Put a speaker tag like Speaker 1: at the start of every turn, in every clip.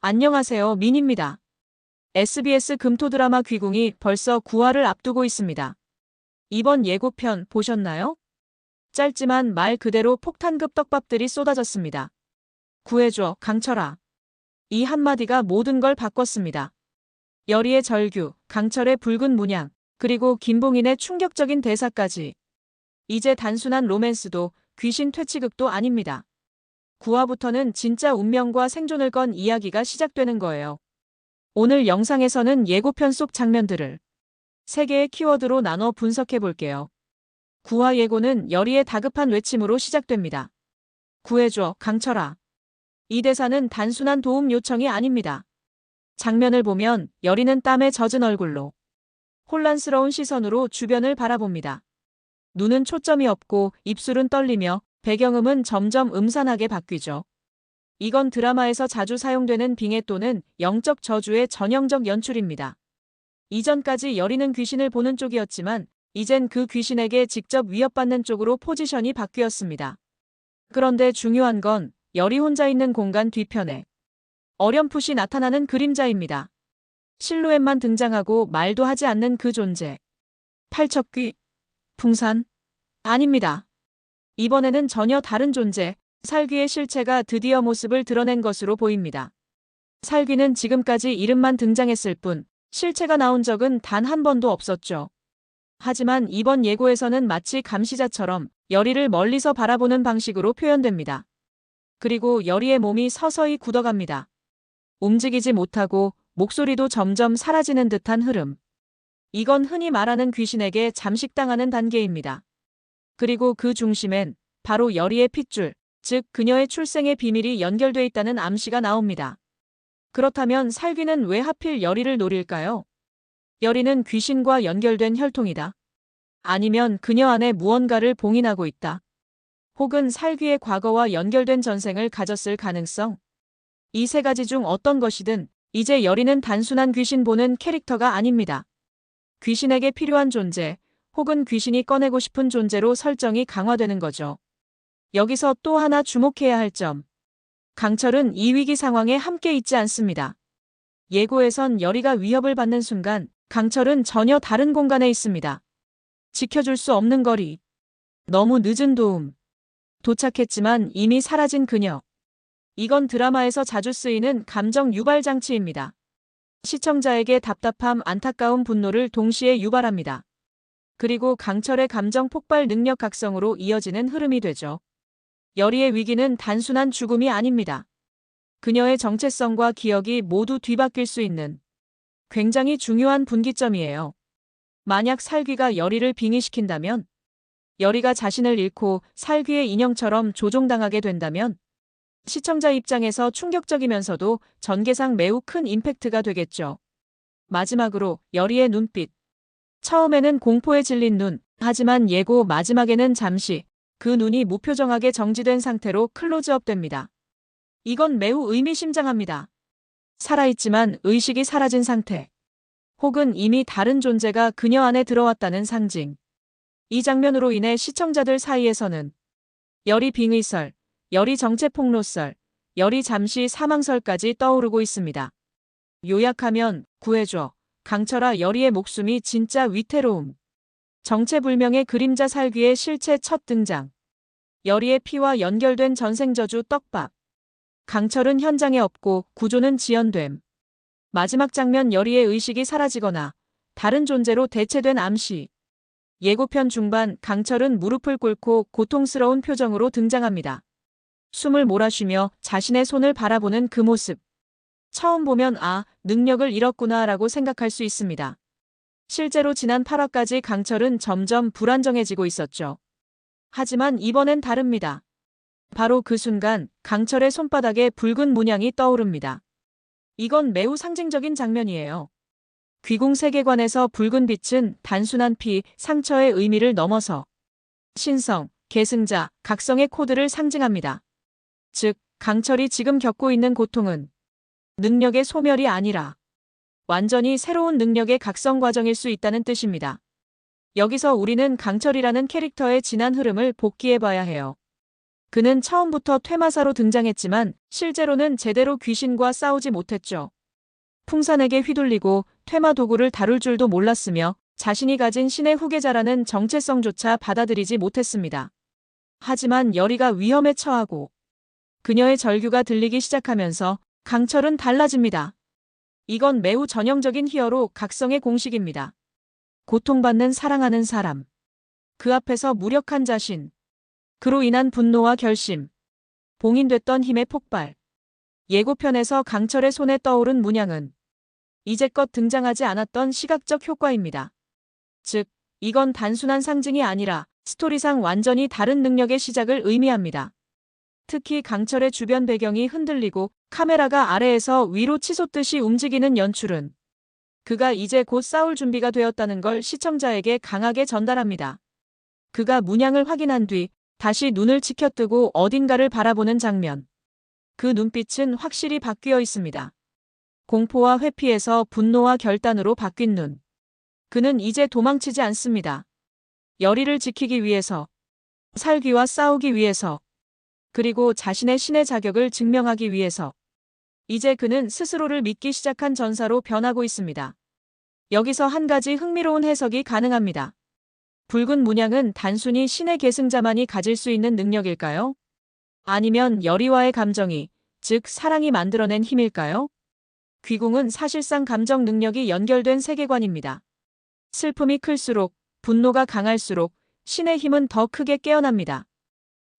Speaker 1: 안녕하세요, 민입니다. SBS 금토 드라마 귀궁이 벌써 9화를 앞두고 있습니다. 이번 예고편 보셨나요? 짧지만 말 그대로 폭탄급 떡밥들이 쏟아졌습니다. 구해줘, 강철아. 이 한마디가 모든 걸 바꿨습니다. 여리의 절규, 강철의 붉은 문양, 그리고 김봉인의 충격적인 대사까지. 이제 단순한 로맨스도 귀신 퇴치극도 아닙니다. 9화부터는 진짜 운명과 생존을 건 이야기가 시작되는 거예요. 오늘 영상에서는 예고편 속 장면들을 3개의 키워드로 나눠 분석해 볼게요. 9화 예고는 여리의 다급한 외침으로 시작됩니다. 구해줘, 강철아. 이 대사는 단순한 도움 요청이 아닙니다. 장면을 보면 여리는 땀에 젖은 얼굴로 혼란스러운 시선으로 주변을 바라봅니다. 눈은 초점이 없고 입술은 떨리며 배경음은 점점 음산하게 바뀌죠. 이건 드라마에서 자주 사용되는 빙의 또는 영적 저주의 전형적 연출입니다. 이전까지 여리는 귀신을 보는 쪽이었지만 이젠 그 귀신에게 직접 위협받는 쪽으로 포지션이 바뀌었습니다. 그런데 중요한 건 여리 혼자 있는 공간 뒤편에 어렴풋이 나타나는 그림자입니다. 실루엣만 등장하고 말도 하지 않는 그 존재. 팔척귀? 풍산? 아닙니다. 이번에는 전혀 다른 존재, 살귀의 실체가 드디어 모습을 드러낸 것으로 보입니다. 살귀는 지금까지 이름만 등장했을 뿐 실체가 나온 적은 단 한 번도 없었죠. 하지만 이번 예고에서는 마치 감시자처럼 여리를 멀리서 바라보는 방식으로 표현됩니다. 그리고 여리의 몸이 서서히 굳어갑니다. 움직이지 못하고 목소리도 점점 사라지는 듯한 흐름. 이건 흔히 말하는 귀신에게 잠식당하는 단계입니다. 그리고 그 중심엔 바로 여리의 핏줄, 즉 그녀의 출생의 비밀이 연결돼 있다는 암시가 나옵니다. 그렇다면 살귀는 왜 하필 여리를 노릴까요? 여리는 귀신과 연결된 혈통이다. 아니면 그녀 안에 무언가를 봉인하고 있다. 혹은 살귀의 과거와 연결된 전생을 가졌을 가능성. 이 3가지 중 어떤 것이든 이제 여리는 단순한 귀신 보는 캐릭터가 아닙니다. 귀신에게 필요한 존재, 혹은 귀신이 꺼내고 싶은 존재로 설정이 강화되는 거죠. 여기서 또 하나 주목해야 할 점. 강철은 이 위기 상황에 함께 있지 않습니다. 예고에선 여리가 위협을 받는 순간 강철은 전혀 다른 공간에 있습니다. 지켜줄 수 없는 거리. 너무 늦은 도움. 도착했지만 이미 사라진 그녀. 이건 드라마에서 자주 쓰이는 감정 유발 장치입니다. 시청자에게 답답함, 안타까움, 분노를 동시에 유발합니다. 그리고 강철의 감정 폭발 능력 각성으로 이어지는 흐름이 되죠. 여리의 위기는 단순한 죽음이 아닙니다. 그녀의 정체성과 기억이 모두 뒤바뀔 수 있는 굉장히 중요한 분기점이에요. 만약 살귀가 여리를 빙의시킨다면, 여리가 자신을 잃고 살귀의 인형처럼 조종당하게 된다면, 시청자 입장에서 충격적이면서도 전개상 매우 큰 임팩트가 되겠죠. 마지막으로 여리의 눈빛. 처음에는 공포에 질린 눈, 하지만 예고 마지막에는 잠시 그 눈이 무표정하게 정지된 상태로 클로즈업 됩니다. 이건 매우 의미심장합니다. 살아있지만 의식이 사라진 상태. 혹은 이미 다른 존재가 그녀 안에 들어왔다는 상징. 이 장면으로 인해 시청자들 사이에서는 여리 빙의설, 여리 정체 폭로설, 여리 잠시 사망설까지 떠오르고 있습니다. 요약하면 구해줘. 강철아, 여리의 목숨이 진짜 위태로움. 정체불명의 그림자 살귀의 실체 첫 등장. 여리의 피와 연결된 전생저주 떡밥. 강철은 현장에 없고 구조는 지연됨. 마지막 장면 여리의 의식이 사라지거나 다른 존재로 대체된 암시. 예고편 중반 강철은 무릎을 꿇고 고통스러운 표정으로 등장합니다. 숨을 몰아쉬며 자신의 손을 바라보는 그 모습. 처음 보면 능력을 잃었구나 라고 생각할 수 있습니다. 실제로 지난 8화까지 강철은 점점 불안정해지고 있었죠. 하지만 이번엔 다릅니다. 바로 그 순간 강철의 손바닥에 붉은 문양이 떠오릅니다. 이건 매우 상징적인 장면이에요. 귀궁 세계관에서 붉은 빛은 단순한 피, 상처의 의미를 넘어서 신성, 계승자, 각성의 코드를 상징합니다. 즉, 강철이 지금 겪고 있는 고통은 능력의 소멸이 아니라 완전히 새로운 능력의 각성 과정일 수 있다는 뜻입니다. 여기서 우리는 강철이라는 캐릭터의 지난 흐름을 복기해봐야 해요. 그는 처음부터 퇴마사로 등장했지만 실제로는 제대로 귀신과 싸우지 못했죠. 풍산에게 휘둘리고 퇴마 도구를 다룰 줄도 몰랐으며 자신이 가진 신의 후계자라는 정체성조차 받아들이지 못했습니다. 하지만 열이가 위험에 처하고 그녀의 절규가 들리기 시작하면서 강철은 달라집니다. 이건 매우 전형적인 히어로 각성의 공식입니다. 고통받는 사랑하는 사람, 그 앞에서 무력한 자신, 그로 인한 분노와 결심, 봉인됐던 힘의 폭발. 예고편에서 강철의 손에 떠오른 문양은 이제껏 등장하지 않았던 시각적 효과입니다. 즉, 이건 단순한 상징이 아니라 스토리상 완전히 다른 능력의 시작을 의미합니다. 특히 강철의 주변 배경이 흔들리고 카메라가 아래에서 위로 치솟듯이 움직이는 연출은 그가 이제 곧 싸울 준비가 되었다는 걸 시청자에게 강하게 전달합니다. 그가 문양을 확인한 뒤 다시 눈을 치켜뜨고 어딘가를 바라보는 장면. 그 눈빛은 확실히 바뀌어 있습니다. 공포와 회피에서 분노와 결단으로 바뀐 눈. 그는 이제 도망치지 않습니다. 열의를 지키기 위해서, 살기와 싸우기 위해서, 그리고 자신의 신의 자격을 증명하기 위해서. 이제 그는 스스로를 믿기 시작한 전사로 변하고 있습니다. 여기서 한 가지 흥미로운 해석이 가능합니다. 붉은 문양은 단순히 신의 계승자만이 가질 수 있는 능력일까요? 아니면 열의와의 감정이, 즉 사랑이 만들어낸 힘일까요? 귀궁은 사실상 감정 능력이 연결된 세계관입니다. 슬픔이 클수록, 분노가 강할수록 신의 힘은 더 크게 깨어납니다.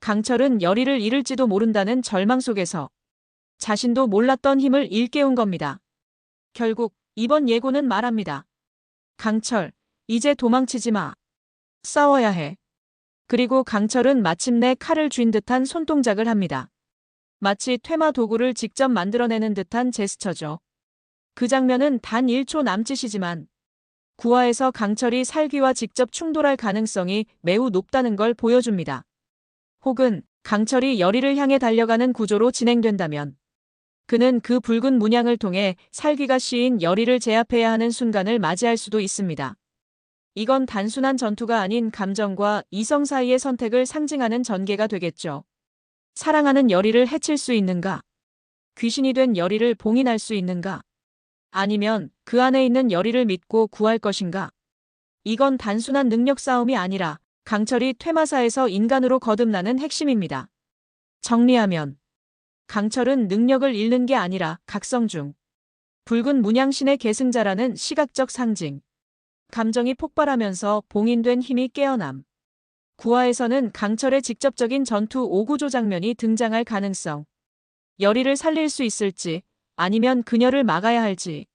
Speaker 1: 강철은 열의를 잃을지도 모른다는 절망 속에서 자신도 몰랐던 힘을 일깨운 겁니다. 결국 이번 예고는 말합니다. 강철, 이제 도망치지 마. 싸워야 해. 그리고 강철은 마침내 칼을 쥔 듯한 손동작을 합니다. 마치 퇴마 도구를 직접 만들어내는 듯한 제스처죠. 그 장면은 단 1초 남짓이지만 9화에서 강철이 살귀와 직접 충돌할 가능성이 매우 높다는 걸 보여줍니다. 혹은 강철이 열의를 향해 달려가는 구조로 진행된다면 그는 그 붉은 문양을 통해 살귀가 씌인 열의를 제압해야 하는 순간을 맞이할 수도 있습니다. 이건 단순한 전투가 아닌 감정과 이성 사이의 선택을 상징하는 전개가 되겠죠. 사랑하는 열의를 해칠 수 있는가? 귀신이 된 열의를 봉인할 수 있는가? 아니면 그 안에 있는 열의를 믿고 구할 것인가? 이건 단순한 능력 싸움이 아니라 강철이 퇴마사에서 인간으로 거듭나는 핵심입니다. 정리하면 강철은 능력을 잃는 게 아니라 각성 중 붉은 문양신의 계승자라는 시각적 상징. 감정이 폭발하면서 봉인된 힘이 깨어남. 9화에서는 강철의 직접적인 전투 오구조 장면이 등장할 가능성. 열의를 살릴 수 있을지 아니면 그녀를 막아야 할지.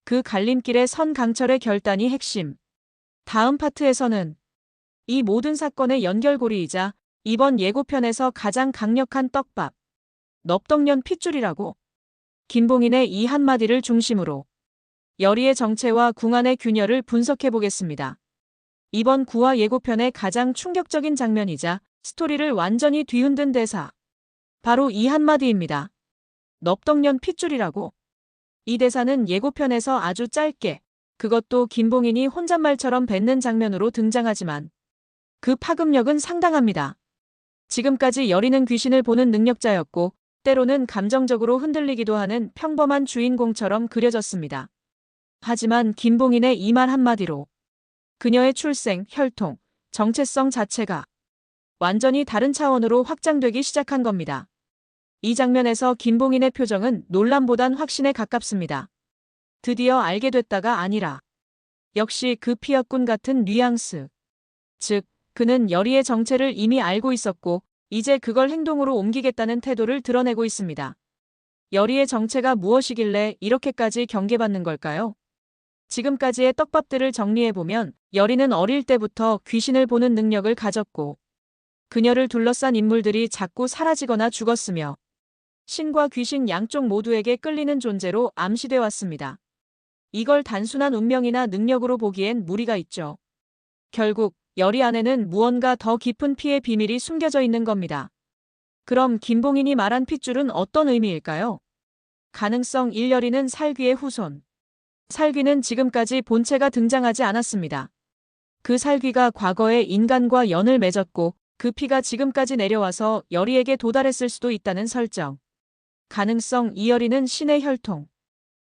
Speaker 1: 그 갈림길에 선 강철의 결단이 핵심. 다음 파트에서는 이 모든 사건의 연결고리이자 이번 예고편에서 가장 강력한 떡밥. 넙덕년 핏줄이라고. 김봉인의 이 한마디를 중심으로 열의의 정체와 궁안의 균열을 분석해보겠습니다. 이번 9화 예고편의 가장 충격적인 장면이자 스토리를 완전히 뒤흔든 대사. 바로 이 한마디입니다. 넙덕년 핏줄이라고. 이 대사는 예고편에서 아주 짧게, 그것도 김봉인이 혼잣말처럼 뱉는 장면으로 등장하지만 그 파급력은 상당합니다. 지금까지 열의는 귀신을 보는 능력자였고 때로는 감정적으로 흔들리기도 하는 평범한 주인공처럼 그려졌습니다. 하지만 김봉인의 이 말 한마디로 그녀의 출생, 혈통, 정체성 자체가 완전히 다른 차원으로 확장되기 시작한 겁니다. 이 장면에서 김봉인의 표정은 놀람보단 확신에 가깝습니다. 드디어 알게 됐다가 아니라 역시 그 피었군 같은 뉘앙스. 즉, 그는 열의의 정체를 이미 알고 있었고 이제 그걸 행동으로 옮기겠다는 태도를 드러내고 있습니다. 열의의 정체가 무엇이길래 이렇게까지 경계받는 걸까요? 지금까지의 떡밥들을 정리해보면 열의는 어릴 때부터 귀신을 보는 능력을 가졌고 그녀를 둘러싼 인물들이 자꾸 사라지거나 죽었으며 신과 귀신 양쪽 모두에게 끌리는 존재로 암시돼 왔습니다. 이걸 단순한 운명이나 능력으로 보기엔 무리가 있죠. 결국 열의 안에는 무언가 더 깊은 피의 비밀이 숨겨져 있는 겁니다. 그럼 김봉인이 말한 핏줄은 어떤 의미일까요? 가능성 1. 열의는 살귀의 후손. 살귀는 지금까지 본체가 등장하지 않았습니다. 그 살귀가 과거에 인간과 연을 맺었고 그 피가 지금까지 내려와서 여리에게 도달했을 수도 있다는 설정. 가능성 2. 여리는 신의 혈통.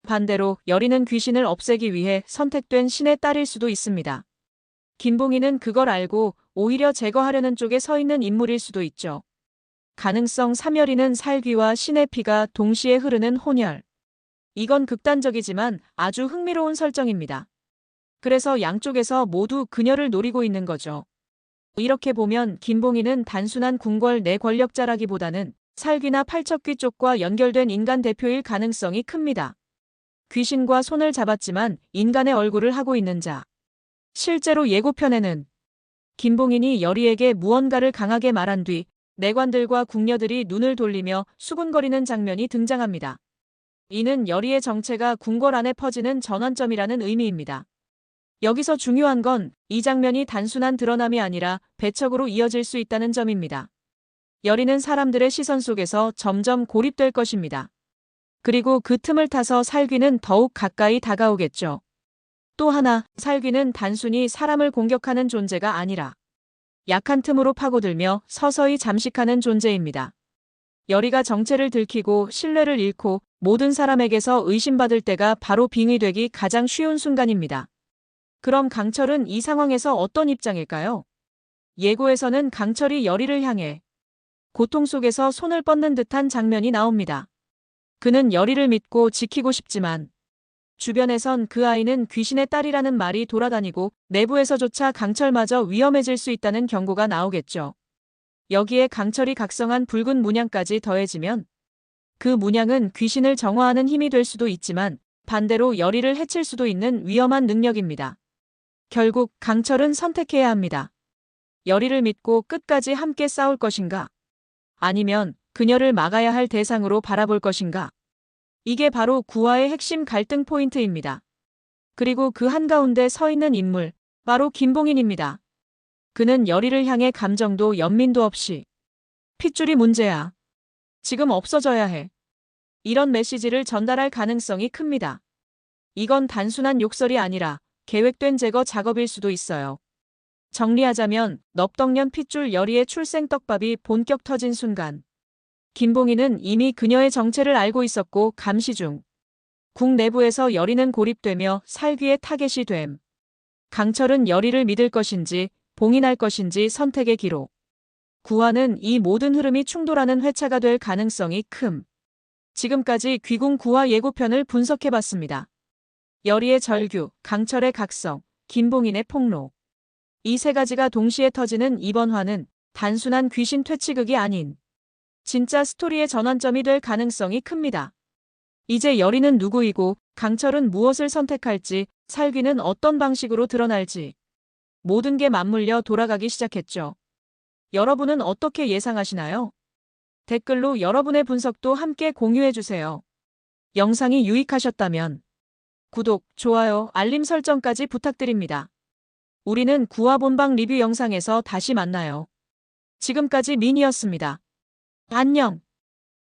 Speaker 1: 반대로 여리는 귀신을 없애기 위해 선택된 신의 딸일 수도 있습니다. 김봉희는 그걸 알고 오히려 제거하려는 쪽에 서 있는 인물일 수도 있죠. 가능성 3. 여리는 살귀와 신의 피가 동시에 흐르는 혼혈. 이건 극단적이지만 아주 흥미로운 설정입니다. 그래서 양쪽에서 모두 그녀를 노리고 있는 거죠. 이렇게 보면 김봉희는 단순한 궁궐 내 권력자라기보다는 살귀나 팔척귀 쪽과 연결된 인간 대표일 가능성이 큽니다. 귀신과 손을 잡았지만 인간의 얼굴을 하고 있는 자. 실제로 예고편에는 김봉인이 여리에게 무언가를 강하게 말한 뒤 내관들과 궁녀들이 눈을 돌리며 수군거리는 장면이 등장합니다. 이는 여리의 정체가 궁궐 안에 퍼지는 전환점이라는 의미입니다. 여기서 중요한 건 이 장면이 단순한 드러남이 아니라 배척으로 이어질 수 있다는 점입니다. 여리는 사람들의 시선 속에서 점점 고립될 것입니다. 그리고 그 틈을 타서 살귀는 더욱 가까이 다가오겠죠. 또 하나, 살귀는 단순히 사람을 공격하는 존재가 아니라 약한 틈으로 파고들며 서서히 잠식하는 존재입니다. 여리가 정체를 들키고 신뢰를 잃고 모든 사람에게서 의심받을 때가 바로 빙의되기 가장 쉬운 순간입니다. 그럼 강철은 이 상황에서 어떤 입장일까요? 예고에서는 강철이 여리를 향해 고통 속에서 손을 뻗는 듯한 장면이 나옵니다. 그는 여리를 믿고 지키고 싶지만 주변에선 그 아이는 귀신의 딸이라는 말이 돌아다니고 내부에서조차 강철마저 위험해질 수 있다는 경고가 나오겠죠. 여기에 강철이 각성한 붉은 문양까지 더해지면 그 문양은 귀신을 정화하는 힘이 될 수도 있지만 반대로 여리를 해칠 수도 있는 위험한 능력입니다. 결국 강철은 선택해야 합니다. 여리를 믿고 끝까지 함께 싸울 것인가? 아니면 그녀를 막아야 할 대상으로 바라볼 것인가? 이게 바로 구화의 핵심 갈등 포인트입니다. 그리고 그 한가운데 서 있는 인물, 바로 김봉인입니다. 그는 여리를 향해 감정도 연민도 없이 핏줄이 문제야. 지금 없어져야 해. 이런 메시지를 전달할 가능성이 큽니다. 이건 단순한 욕설이 아니라 계획된 제거 작업일 수도 있어요. 정리하자면 넙덕년 핏줄 여리의 출생떡밥이 본격 터진 순간 김봉희는 이미 그녀의 정체를 알고 있었고 감시 중. 궁 내부에서 여리는 고립되며 살귀의 타겟이 됨. 강철은 여리를 믿을 것인지 봉인할 것인지 선택의 기로. 구화는 이 모든 흐름이 충돌하는 회차가 될 가능성이 큼. 지금까지 귀궁 구화 예고편을 분석해봤습니다. 여리의 절규, 강철의 각성, 김봉인의 폭로. 이 세 가지가 동시에 터지는 이번 화는 단순한 귀신 퇴치극이 아닌 진짜 스토리의 전환점이 될 가능성이 큽니다. 이제 여리는 누구이고 강철은 무엇을 선택할지 살귀는 어떤 방식으로 드러날지 모든 게 맞물려 돌아가기 시작했죠. 여러분은 어떻게 예상하시나요? 댓글로 여러분의 분석도 함께 공유해주세요. 영상이 유익하셨다면 구독, 좋아요, 알림 설정까지 부탁드립니다. 우리는 구화 본방 리뷰 영상에서 다시 만나요. 지금까지 민이었습니다. 안녕.